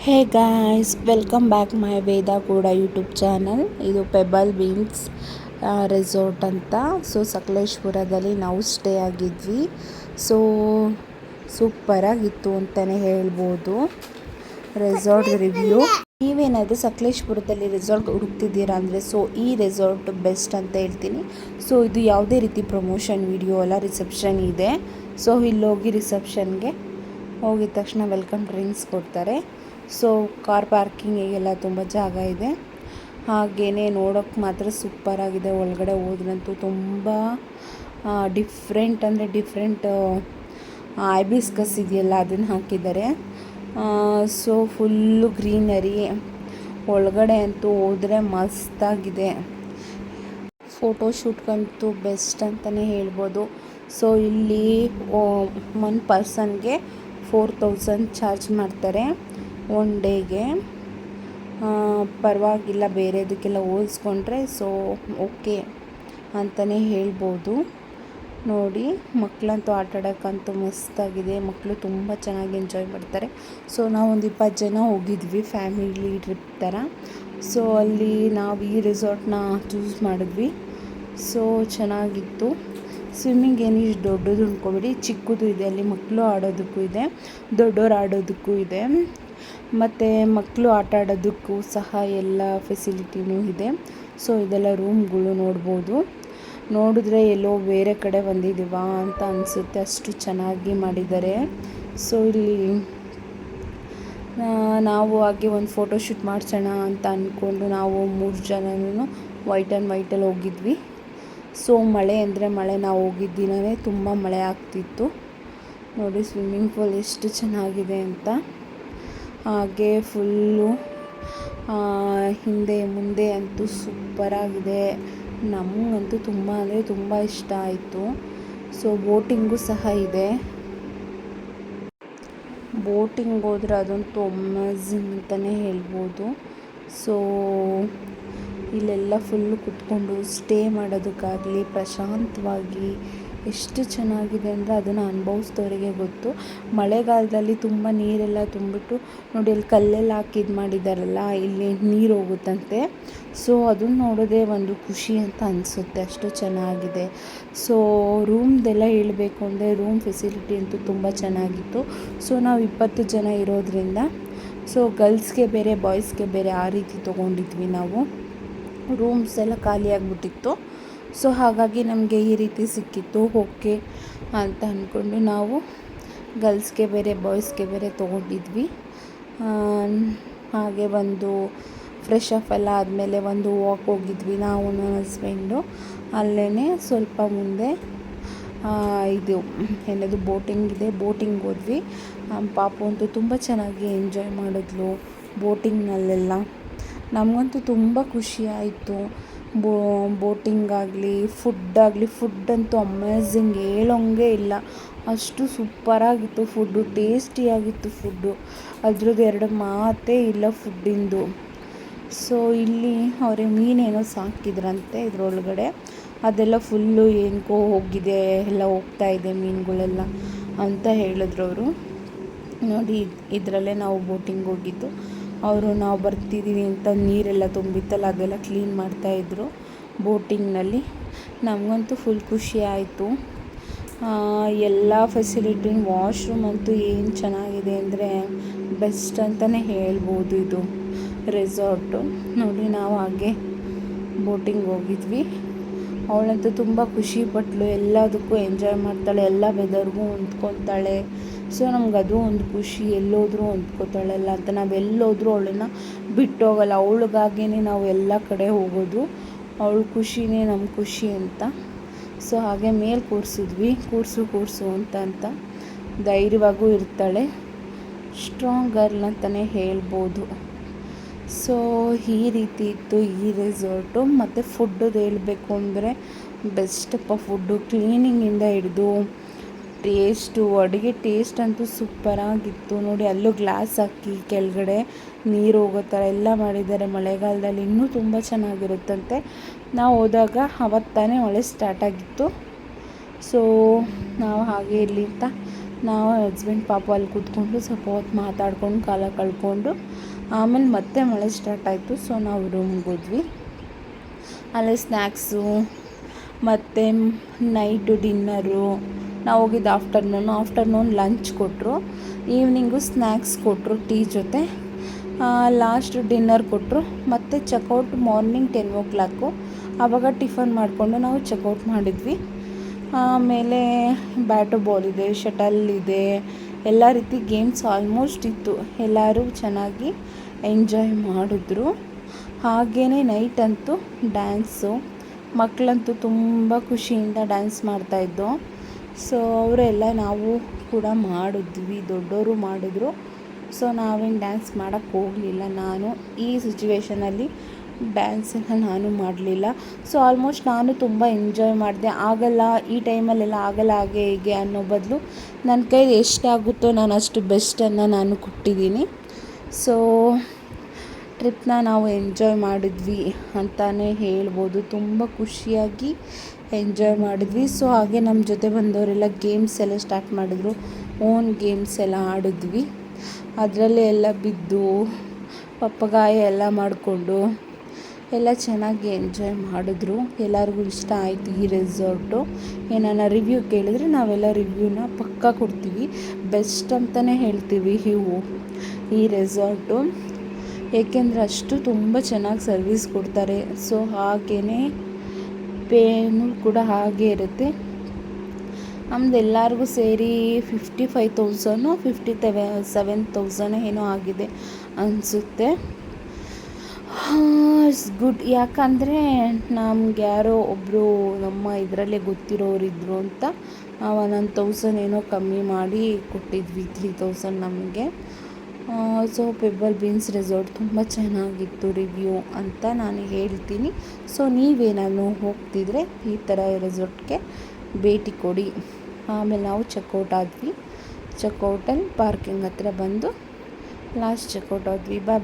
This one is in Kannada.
Hey guys, welcome back my Veda ಕೂಡ ಯೂಟ್ಯೂಬ್ ಚಾನಲ್. ಇದು ಪೆಬಲ್ ಬೀನ್ಸ್ ರೆಸಾರ್ಟ್ ಅಂತ. ಸೊ ಸಕಲೇಶ್ಪುರದಲ್ಲಿ ನಾವು ಸ್ಟೇ ಆಗಿದ್ವಿ. ಸೊ ಸೂಪರಾಗಿತ್ತು ಅಂತಲೇ ಹೇಳ್ಬೋದು. ರೆಸಾರ್ಟ್ ರಿವ್ಯೂ, ನೀವೇನಾದರೂ ಸಕಲೇಶ್ಪುರದಲ್ಲಿ ರೆಸಾರ್ಟ್ ಹುಡುಕ್ತಿದ್ದೀರಾ ಅಂದರೆ ಸೊ ಈ ರೆಸಾರ್ಟ್ ಬೆಸ್ಟ್ ಅಂತ ಹೇಳ್ತೀನಿ. ಸೊ ಇದು ಯಾವುದೇ ರೀತಿ ಪ್ರಮೋಷನ್ ವಿಡಿಯೋ ಅಲ್ಲ, ರಿಸೆಪ್ಷನ್ ಇದೆ. ಸೊ ಇಲ್ಲೋಗಿ ರಿಸೆಪ್ಷನ್ಗೆ ಹೋಗಿದ ತಕ್ಷಣ ವೆಲ್ಕಮ್ ಡ್ರಿಂಕ್ಸ್ ಕೊಡ್ತಾರೆ. ಸೊ ಕಾರ್ ಪಾರ್ಕಿಂಗಿಗೆಲ್ಲ ತುಂಬ ಜಾಗ ಇದೆ. ಹಾಗೆಯೇ ನೋಡೋಕ್ಕೆ ಮಾತ್ರ ಸೂಪರಾಗಿದೆ. ಒಳಗಡೆ ಹೋದ್ರಂತೂ ತುಂಬ ಡಿಫ್ರೆಂಟ್ ಅಂದರೆ ಡಿಫ್ರೆಂಟ್ ಐಬಿಸ್ಕಸ್ ಇದೆಯಲ್ಲ ಅದನ್ನು ಹಾಕಿದ್ದಾರೆ. So full greenery. ಒಳಗಡೆ ಅಂತೂ ಹೋದರೆ ಮಸ್ತಾಗಿದೆ. ಫೋಟೋಶೂಟ್ಗಂತೂ ಬೆಸ್ಟ್ ಅಂತಲೇ ಹೇಳ್ಬೋದು. ಸೊ ಇಲ್ಲಿ ಒನ್ ಪರ್ಸನ್ಗೆ 4000 ಚಾರ್ಜ್ ಮಾಡ್ತಾರೆ ಒನ್ ಡೇಗೆ. ಪರವಾಗಿಲ್ಲ, ಬೇರೆದಕ್ಕೆಲ್ಲ ಹೋಲಿಸ್ಕೊಂಡ್ರೆ ಸೊ ಓಕೆ ಅಂತಲೇ ಹೇಳ್ಬೋದು. ನೋಡಿ, ಮಕ್ಕಳಂತೂ ಆಟಾಡೋಕ್ಕಂತೂ ಮಸ್ತಾಗಿದೆ. ಮಕ್ಕಳು ತುಂಬ ಚೆನ್ನಾಗಿ ಎಂಜಾಯ್ ಮಾಡ್ತಾರೆ. ಸೊ ನಾವೊಂದು 20 ಜನ ಹೋಗಿದ್ವಿ, ಫ್ಯಾಮಿಲಿ ಟ್ರಿಪ್ ಥರ. ಸೊ ಅಲ್ಲಿ ನಾವು ಈ ರೆಸಾರ್ಟ್ನ ಚೂಸ್ ಮಾಡಿದ್ವಿ. ಸೊ ಚೆನ್ನಾಗಿತ್ತು. ಸ್ವಿಮ್ಮಿಂಗ್ ಏನಿಷ್ಟು ದೊಡ್ಡದು ಅಂದ್ಕೊಬೇಡಿ, ಚಿಕ್ಕದು ಇದೆ. ಅಲ್ಲಿ ಮಕ್ಕಳು ಆಡೋದಕ್ಕೂ ಇದೆ, ದೊಡ್ಡೋರು ಆಡೋದಕ್ಕೂ ಇದೆ. ಮತ್ತು ಮಕ್ಕಳು ಆಟ ಆಡೋದಕ್ಕೂ ಸಹ ಎಲ್ಲ ಫೆಸಿಲಿಟಿನೂ ಇದೆ. ಸೊ ಇದೆಲ್ಲ ರೂಮ್ಗಳು ನೋಡ್ಬೋದು. ನೋಡಿದ್ರೆ ಎಲ್ಲೋ ಬೇರೆ ಕಡೆ ಬಂದಿದ್ದೀವಾ ಅಂತ ಅನಿಸುತ್ತೆ, ಅಷ್ಟು ಚೆನ್ನಾಗಿ ಮಾಡಿದ್ದಾರೆ. ಸೊ ಇಲ್ಲಿ ನಾವು ಹಾಗೆ ಒಂದು ಫೋಟೋಶೂಟ್ ಮಾಡಿಸೋಣ ಅಂತ ಅಂದ್ಕೊಂಡು ನಾವು 3 ಜನನೂ ವೈಟ್ ಆ್ಯಂಡ್ ವೈಟಲ್ಲಿ ಹೋಗಿದ್ವಿ. ಸೊ ಮಳೆ ಅಂದರೆ ಮಳೆ, ನಾವು ಹೋಗಿದ್ದ ದಿನವೇ ತುಂಬ ಮಳೆ ಆಗ್ತಿತ್ತು. ನೋಡಿ ಸ್ವಿಮ್ಮಿಂಗ್ ಪೂಲ್ ಎಷ್ಟು ಚೆನ್ನಾಗಿದೆ ಅಂತ. ಹಾಗೆ ಫುಲ್ಲು ಹಿಂದೆ ಮುಂದೆ ಅಂತೂ ಸೂಪರಾಗಿದೆ. ನಮಗಂತೂ ತುಂಬ ಅಂದರೆ ತುಂಬ ಇಷ್ಟ ಆಯಿತು. ಸೊ ಬೋಟಿಂಗು ಸಹ ಇದೆ. ಬೋಟಿಂಗ್ ಹೋದರೆ ಅದಂತೂ ಅಮೇಝಿಂಗ್ ಅಂತಲೇ ಹೇಳ್ಬೋದು. ಸೊ ಇಲ್ಲೆಲ್ಲ ಫುಲ್ಲು ಕುತ್ಕೊಂಡು ಸ್ಟೇ ಮಾಡೋದಕ್ಕಾಗಲಿ ಪ್ರಶಾಂತವಾಗಿ ಎಷ್ಟು ಚೆನ್ನಾಗಿದೆ ಅಂದರೆ ಅದನ್ನು ಅನುಭವಿಸಿದವರಿಗೆ ಗೊತ್ತು. ಮಳೆಗಾಲದಲ್ಲಿ ತುಂಬ ನೀರೆಲ್ಲ ತುಂಬಿಟ್ಟು ನೋಡಿ, ಅಲ್ಲಿ ಕಲ್ಲೆಲ್ಲ ಹಾಕಿ ಇದು ಮಾಡಿದ್ದಾರಲ್ಲ, ಇಲ್ಲಿ ನೀರು ಹೋಗುತ್ತಂತೆ. ಸೊ ಅದನ್ನು ನೋಡೋದೇ ಒಂದು ಖುಷಿ ಅಂತ ಅನಿಸುತ್ತೆ, ಅಷ್ಟು ಚೆನ್ನಾಗಿದೆ. ಸೊ ರೂಮ್ದೆಲ್ಲ ಹೇಳಬೇಕು ಅಂದರೆ ರೂಮ್ ಫೆಸಿಲಿಟಿ ಅಂತೂ ತುಂಬ ಚೆನ್ನಾಗಿತ್ತು. ಸೊ ನಾವು 20 ಜನ ಇರೋದ್ರಿಂದ ಸೊ ಗರ್ಲ್ಸ್ಗೆ ಬೇರೆ ಬಾಯ್ಸ್ಗೆ ಬೇರೆ ಆ ರೀತಿ ತೊಗೊಂಡಿದ್ವಿ ನಾವು. ರೂಮ್ಸ್ ಎಲ್ಲ ಖಾಲಿಯಾಗಿಬಿಟ್ಟಿತ್ತು. ಸೊ ಹಾಗಾಗಿ ನಮಗೆ ಈ ರೀತಿ ಸಿಕ್ಕಿತ್ತು, ಓಕೆ ಅಂತ ಅಂದ್ಕೊಂಡು ನಾವು ಗರ್ಲ್ಸ್ಗೆ ಬೇರೆ ಬಾಯ್ಸ್ಗೆ ಬೇರೆ ತೊಗೊಂಡಿದ್ವಿ. ಹಾಗೆ ಒಂದು ಫ್ರೆಶ್ ಅಪ್ ಎಲ್ಲ ಆದಮೇಲೆ ಒಂದು ವಾಕ್ ಹೋಗಿದ್ವಿ ನಾವು, ನನ್ನ ಹಸ್ಬೆಂಡು. ಅಲ್ಲೇ ಸ್ವಲ್ಪ ಮುಂದೆ ಇದು ಏನದು ಬೋಟಿಂಗ್ ಇದೆ, ಬೋಟಿಂಗ್ ಹೋದ್ವಿ. ಪಾಪು ಅಂತೂ ತುಂಬ ಚೆನ್ನಾಗಿ ಎಂಜಾಯ್ ಮಾಡಿದ್ಲು ಬೋಟಿಂಗ್ನಲ್ಲೆಲ್ಲ. ನಮಗಂತೂ ತುಂಬ ಖುಷಿ ಆಯಿತು. ಬೋಟಿಂಗ್ ಆಗಲಿ ಫುಡ್ ಅಂತೂ ಅಮೇಝಿಂಗ್, ಹೇಳೋಂಗೆ ಇಲ್ಲ, ಅಷ್ಟು ಸೂಪರಾಗಿತ್ತು. ಫುಡ್ಡು ಟೇಸ್ಟಿಯಾಗಿತ್ತು. ಫುಡ್ಡು ಅದ್ರದ್ದು 2 ಮಾತೇ ಇಲ್ಲ ಫುಡ್ಡಿಂದು. ಸೊ ಇಲ್ಲಿ ಅವರೇ ಮೀನೇನೋ ಸಾಕಿದ್ರಂತೆ ಇದರೊಳಗಡೆ, ಅದೆಲ್ಲ ಫುಲ್ಲು ಏನಕ್ಕೋ ಹೋಗಿದೆ, ಎಲ್ಲ ಹೋಗ್ತಾಯಿದೆ ಮೀನುಗಳೆಲ್ಲ ಅಂತ ಹೇಳಿದ್ರು ಅವರು. ನೋಡಿ, ಇದರಲ್ಲೇ ನಾವು ಬೋಟಿಂಗ್ ಹೋಗಿದ್ದು. ಅವರು ನಾವು ಬರ್ತಿದ್ದೀವಿ ಅಂತ ನೀರೆಲ್ಲ ತುಂಬಿತ್ತಲ್ಲ ಅದೆಲ್ಲ ಕ್ಲೀನ್ ಮಾಡ್ತಾಯಿದ್ರು ಬೋಟಿಂಗ್ನಲ್ಲಿ. ನಮಗಂತೂ ಫುಲ್ ಖುಷಿ ಆಯಿತು. ಎಲ್ಲ ಫೆಸಿಲಿಟಿ, ವಾಶ್ರೂಮ್ ಅಂತೂ ಏನು ಚೆನ್ನಾಗಿದೆ ಅಂದರೆ ಬೆಸ್ಟ್ ಅಂತಲೇ ಹೇಳ್ಬೋದು ಇದು ರೆಸಾರ್ಟು. ನೋಡಿ, ನಾವು ಹಾಗೆ ಬೋಟಿಂಗ್ ಹೋಗಿದ್ವಿ. ಅವಳಂತೂ ತುಂಬ ಖುಷಿಪಟ್ಟಳು, ಎಲ್ಲದಕ್ಕೂ ಎಂಜಾಯ್ ಮಾಡ್ತಾಳೆ, ಎಲ್ಲ ವೆದರ್ಗೂ ಹೊಂದ್ಕೊತಾಳೆ. ಸೊ ನಮ್ಗೆ ಅದು ಒಂದು ಖುಷಿ, ಎಲ್ಲೋದ್ರೂ ಹೊಂದ್ಕೊತಾಳಲ್ಲ ಅಂತ. ನಾವೆಲ್ಲೋದ್ರೂ ಅವಳನ್ನು ಬಿಟ್ಟೋಗಲ್ಲ. ಅವಳಿಗಾಗಿಯೇ ನಾವು ಎಲ್ಲ ಕಡೆ ಹೋಗೋದು, ಅವಳ ಖುಷಿನೇ ನಮ್ಮ ಖುಷಿ ಅಂತ. ಸೊ ಹಾಗೆ ಮೇಲೆ ಕೂರಿಸಿದ್ವಿ, ಕೂರಿಸು ಅಂತ ಧೈರ್ಯವಾಗೂ ಇರ್ತಾಳೆ. ಸ್ಟ್ರಾಂಗ್ ಗರ್ಲ್ ಅಂತಲೇ ಹೇಳ್ಬೋದು. ಸೊ ಈ ರೀತಿ ಇತ್ತು ಈ ರೆಸಾರ್ಟು. ಮತ್ತು ಫುಡ್ಡದು ಹೇಳಬೇಕು ಅಂದರೆ ಬೆಸ್ಟಪ್ಪ. ಫುಡ್ಡು ಕ್ಲೀನಿಂಗಿಂದ ಹಿಡಿದು ಟೇಸ್ಟು, ಅಡುಗೆ ಟೇಸ್ಟ್ ಅಂತೂ ಸೂಪರಾಗಿತ್ತು. ನೋಡಿ, ಅಲ್ಲೂ ಗ್ಲಾಸ್ ಹಾಕಿ ಕೆಳಗಡೆ ನೀರು ಹೋಗೋ ಥರ ಎಲ್ಲ ಮಾಡಿದ್ದಾರೆ. ಮಳೆಗಾಲದಲ್ಲಿ ಇನ್ನೂ ತುಂಬ ಚೆನ್ನಾಗಿರುತ್ತಂತೆ. ನಾವು ಹೋದಾಗ ಅವತ್ತಾನೇ ಮಳೆ ಸ್ಟಾರ್ಟ್ ಆಗಿತ್ತು. ಸೊ ನಾವು ಹಾಗೆ ಇರಲಿ ಅಂತ ನಾವು ಹಸ್ಬೆಂಡ್ ಪಾಪ ಅಲ್ಲಿ ಕೂತ್ಕೊಂಡು ಸ್ವಲ್ಪ ಹೊತ್ತು ಮಾತಾಡ್ಕೊಂಡು ಕಾಲ ಕಳ್ಕೊಂಡು ಆಮೇಲೆ ಮತ್ತೆ ಮಳೆ ಸ್ಟಾರ್ಟ್ ಆಯಿತು. ಸೊ ನಾವು ರೂಮ್ಗೆ ಹೋದ್ವಿ. ಅಲ್ಲೇ ಸ್ನ್ಯಾಕ್ಸು ಮತ್ತು ನೈಟು ಡಿನ್ನರು. ನಾವು ಹೋಗಿದ್ದು ಆಫ್ಟರ್ನೂನ್ ಲಂಚ್ ಕೊಟ್ಟರು, ಈವ್ನಿಂಗು ಸ್ನ್ಯಾಕ್ಸ್ ಕೊಟ್ಟರು ಟೀ ಜೊತೆ, ಲಾಸ್ಟ್ ಡಿನ್ನರ್ ಕೊಟ್ಟರು. ಮತ್ತು ಚೆಕ್ಔಟ್ ಮಾರ್ನಿಂಗ್ 10 o'clock. ಆವಾಗ ಟಿಫನ್ ಮಾಡಿಕೊಂಡು ನಾವು ಚೆಕ್ಔಟ್ ಮಾಡಿದ್ವಿ. ಆಮೇಲೆ ಬ್ಯಾಟು ಬಾಲ್ ಇದೆ, ಶಟಲ್ ಇದೆ, ಎಲ್ಲ ರೀತಿ ಗೇಮ್ಸ್ ಆಲ್ಮೋಸ್ಟ್ ಇತ್ತು. ಎಲ್ಲರೂ ಚೆನ್ನಾಗಿ ಎಂಜಾಯ್ ಮಾಡಿದ್ರು. ಹಾಗೆಯೇ ನೈಟ್ ಅಂತೂ ಡ್ಯಾನ್ಸು, ಮಕ್ಕಳಂತೂ ತುಂಬ ಖುಷಿಯಿಂದ ಡ್ಯಾನ್ಸ್ ಮಾಡ್ತಾಯಿದ್ದೋ. ಸೊ ಅವರೆಲ್ಲ ನಾವು ಕೂಡ ಮಾಡಿದ್ವಿ, ದೊಡ್ಡವರು ಮಾಡಿದ್ರು. ಸೊ ನಾವೇನು ಡ್ಯಾನ್ಸ್ ಮಾಡೋಕ್ಕೆ ಹೋಗಲಿಲ್ಲ. ನಾನು ಈ ಸಿಚುವೇಷನಲ್ಲಿ ಡ್ಯಾನ್ಸನ್ನು ನಾನು ಮಾಡಲಿಲ್ಲ. ಸೊ ಆಲ್ಮೋಸ್ಟ್ ನಾನು ತುಂಬ ಎಂಜಾಯ್ ಮಾಡಿದೆ. ಆಗಲ್ಲ ಈ ಟೈಮಲ್ಲೆಲ್ಲ ಆಗಲ್ಲ ಹಾಗೆ ಹೀಗೆ ಅನ್ನೋ ಬದಲು ನನ್ನ ಕೈಲಿ ಎಷ್ಟಾಗುತ್ತೋ ನಾನು ಅಷ್ಟು ಬೆಸ್ಟನ್ನು ನಾನು ಕೊಟ್ಟಿದ್ದೀನಿ. ಸೊ ಟ್ರಿಪ್ನ ನಾವು ಎಂಜಾಯ್ ಮಾಡಿದ್ವಿ ಅಂತಲೇ ಹೇಳ್ಬೋದು. ತುಂಬ ಖುಷಿಯಾಗಿ ಎಂಜಾಯ್ ಮಾಡಿದ್ವಿ. ಸೊ ಹಾಗೆ ನಮ್ಮ ಜೊತೆ ಬಂದವರೆಲ್ಲ ಗೇಮ್ಸ್ ಎಲ್ಲ ಸ್ಟಾರ್ಟ್ ಮಾಡಿದ್ರು. ಓನ್ ಗೇಮ್ಸ್ ಎಲ್ಲ ಆಡಿದ್ವಿ. ಅದರಲ್ಲೇ ಎಲ್ಲ ಬಿದ್ದು ಪಪ್ಪಗಾಯ ಎಲ್ಲ ಮಾಡಿಕೊಂಡು ಎಲ್ಲ ಚೆನ್ನಾಗಿ ಎಂಜಾಯ್ ಮಾಡಿದ್ರು. ಎಲ್ಲರಿಗೂ ಇಷ್ಟ ಆಯಿತು ಈ ರೆಸಾರ್ಟು. ಏನಾನ ರಿವ್ಯೂ ಕೇಳಿದರೆ ನಾವೆಲ್ಲ ರಿವ್ಯೂನ ಪಕ್ಕಾ ಕೊಡ್ತೀವಿ, ಬೆಸ್ಟ್ ಅಂತಲೇ ಹೇಳ್ತೀವಿ ಈ ರೆಸಾರ್ಟು. ಏಕೆಂದರೆ ಅಷ್ಟು ತುಂಬ ಚೆನ್ನಾಗಿ ಸರ್ವಿಸ್ ಕೊಡ್ತಾರೆ. ಸೊ ಹಾಗೆಯೇ ಪೇನು ಕೂಡ ಹಾಗೆ ಇರುತ್ತೆ. ನಮ್ದು ಎಲ್ಲರಿಗೂ ಸೇರಿ 55,000 57,000 ಏನೋ ಆಗಿದೆ ಅನಿಸುತ್ತೆ. It's good. ಯಾಕಂದರೆ ನಮ್ಗೆ ಯಾರೋ ಒಬ್ಬರು ನಮ್ಮ ಇದರಲ್ಲೇ ಗೊತ್ತಿರೋರಿದ್ರು ಅಂತ ನಾವು 1,000 ಏನೋ ಕಮ್ಮಿ ಮಾಡಿ ಕೊಟ್ಟಿದ್ವಿ, 3,000 ನಮಗೆ. ಸೊ ಪೆಬ್ಬಲ್ ಬೀನ್ಸ್ ರೆಸಾರ್ಟ್ ತುಂಬ ಚೆನ್ನಾಗಿತ್ತು ರಿವ್ಯೂ ಅಂತ ನಾನು ಹೇಳ್ತೀನಿ. ಸೊ ನೀವೇನಾದ್ರು ಹೋಗ್ತಿದ್ರೆ ಈ ಥರ ರೆಸಾರ್ಟ್ಗೆ ಭೇಟಿ ಕೊಡಿ. ಆಮೇಲೆ ನಾವು ಚೆಕ್ಔಟ್ ಆದ್ವಿ. ಚೆಕ್ಔಟಲ್ಲಿ ಪಾರ್ಕಿಂಗ್ ಹತ್ರ ಬಂದು ಲಾಸ್ಟ್ ಚೆಕ್ಔಟ್ ಆದ್ವಿ. ಬಾಯ್.